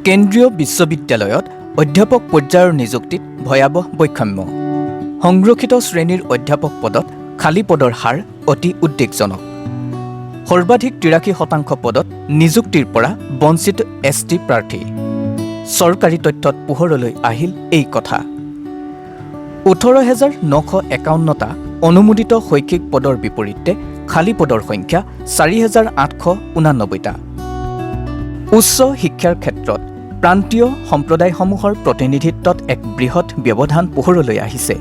কেন্দ্ৰীয় বিশ্ববিদ্যালয়ত অধ্যাপক পৰ্যায়ৰ নিযুক্তিত ভয়াৱহ বৈষম্য। সংৰক্ষিত শ্ৰেণীৰ অধ্যাপক পদত খালী পদৰ হাৰ অতি উদ্বেগজনক। সৰ্বাধিক ৮৩% পদত নিযুক্তিৰ পৰা বঞ্চিত এছ.টি. প্ৰাৰ্থী। চৰকাৰী তথ্যত পোহৰলৈ আহিল এই কথা। ১৮,৯৫১টা অনুমোদিত শৈক্ষিক পদৰ বিপৰীতে খালী পদৰ সংখ্যা ৪,৮৮৯টা। উচ্চ শিক্ষাৰ ক্ষেত্ৰত প্ৰান্তীয় সম্প্ৰদায়সমূহৰ প্ৰতিনিধিত্বত এক বৃহৎ ব্যৱধান পোহৰলৈ আহিছে।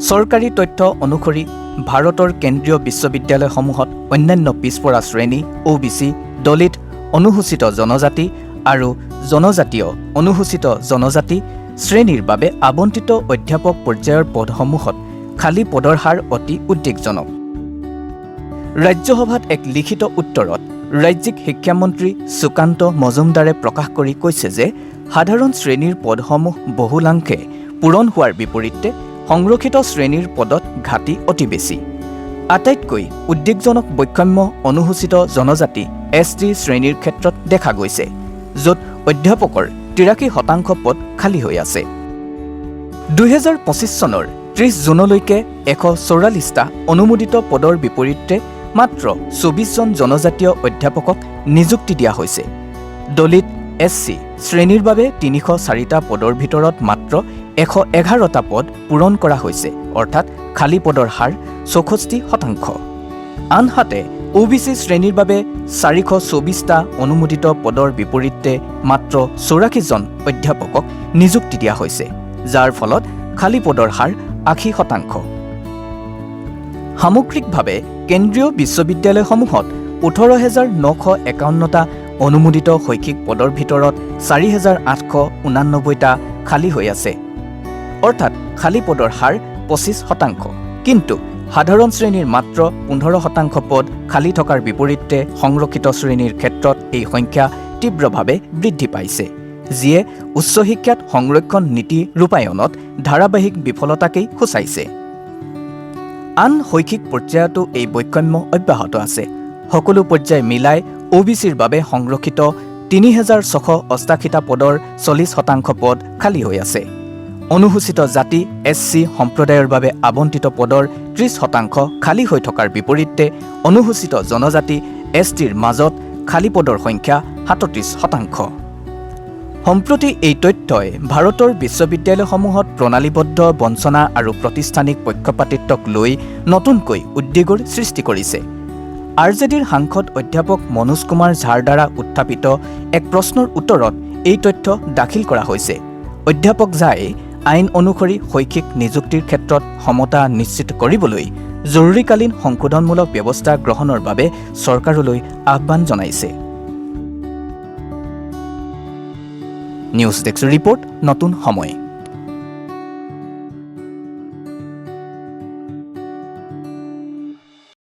চৰকাৰী তথ্য অনুসৰি ভাৰতৰ কেন্দ্ৰীয় বিশ্ববিদ্যালয়সমূহত অন্যান্য পিছপৰা শ্ৰেণী, OBC, দলিত, অনুসূচিত জনজাতি আৰু জনজাতীয় অনুসূচিত জনজাতি শ্ৰেণীৰ বাবে আবণ্টিত অধ্যাপক পৰ্যায়ৰ পদসমূহত খালী পদৰ হাৰ অতি উদ্বেগজনক। ৰাজ্যসভাত এক লিখিত উত্তৰত ৰাজ্যিক শিক্ষামন্ত্ৰী সুকান্ত মজুমদাৰে প্ৰকাশ কৰি কৈছে যে সাধাৰণ শ্ৰেণীৰ পদসমূহ বহুলাংশে পূৰণ হোৱাৰ বিপৰীতে সংৰক্ষিত শ্ৰেণীৰ পদত ঘাটি অতি বেছি। আটাইতকৈ উদ্বেগজনক বৈষম্য অনুসূচিত জনজাতি ST শ্ৰেণীৰ ক্ষেত্ৰত দেখা গৈছে, য'ত অধ্যাপকৰ ৮৩% পদ খালী হৈ আছে। ২০২৫ চনৰ ৩০ জুনলৈকে ১৪৪টা অনুমোদিত পদৰ বিপৰীতে মাত্ৰ ২৪জন জনজাতীয় অধ্যাপকক নিযুক্তি দিয়া হৈছে। দলিত SC শ্ৰেণীৰ বাবে ৩০৪টা পদৰ ভিতৰত মাত্ৰ ১১১টা পদ পূৰণ কৰা হৈছে, অৰ্থাৎ খালী পদৰ হাৰ ৬৪%। আনহাতে OBC শ্ৰেণীৰ বাবে ৪২৪টা অনুমোদিত পদৰ বিপৰীতে মাত্ৰ ৮৪জন অধ্যাপকক নিযুক্তি দিয়া হৈছে, যাৰ ফলত খালী পদৰ হাৰ ৮০%। সামগ্ৰিকভাৱে কেন্দ্ৰীয় বিশ্ববিদ্যালয়সমূহত ১৮,৯৫১টা অনুমোদিত শৈক্ষিক পদৰ ভিতৰত ৪,৮৮৯টা খালী হৈ আছে, অৰ্থাৎ খালী পদৰ হাৰ ২৫%। কিন্তু সাধাৰণ শ্ৰেণীৰ মাত্ৰ ১৫% পদ খালী থকাৰ বিপৰীতে সংৰক্ষিত শ্ৰেণীৰ ক্ষেত্ৰত এই সংখ্যা তীব্ৰভাৱে বৃদ্ধি পাইছে, যিয়ে উচ্চ শিক্ষাত সংৰক্ষণ নীতি ৰূপায়ণত ধাৰাবাহিক বিফলতাকেই সূচাইছে। আন শৈক্ষিক পৰ্যায়তো এই বৈষম্য অব্যাহত আছে। সকলো পৰ্যায় মিলাই OBCৰ বাবে সংৰক্ষিত ৩,৬৮৮টা পদৰ ৪০% পদ খালী হৈ আছে। অনুসূচিত জাতি SC সম্প্ৰদায়ৰ বাবে আবণ্টিত পদৰ ৩০% খালী হৈ থকাৰ বিপৰীতে অনুসূচিত জনজাতি STৰ মাজত খালী পদৰ সংখ্যা ৩৭%। সম্প্ৰতি এই তথ্যই ভাৰতৰ বিশ্ববিদ্যালয়সমূহত প্ৰণালীবদ্ধ বঞ্চনা আৰু প্ৰতিষ্ঠানিক পক্ষপাতিত্বক লৈ নতুনকৈ উদ্বেগৰ সৃষ্টি কৰিছে। RJDৰ সাংসদ অধ্যাপক মনোজ কুমাৰ ঝাৰ দ্বাৰা উত্থাপিত এক প্ৰশ্নৰ উত্তৰত এই তথ্য দাখিল কৰা হৈছে। অধ্যাপক ঝাই আইন অনুসৰি শৈক্ষিক নিযুক্তিৰ ক্ষেত্ৰত সমতা নিশ্চিত কৰিবলৈ জৰুৰীকালীন সংশোধনমূলক ব্যৱস্থা গ্ৰহণৰ বাবে চৰকাৰলৈ আহ্বান জনাইছে। নিউজ ডেস্ক ৰিপৰ্ট, নতুন সময়।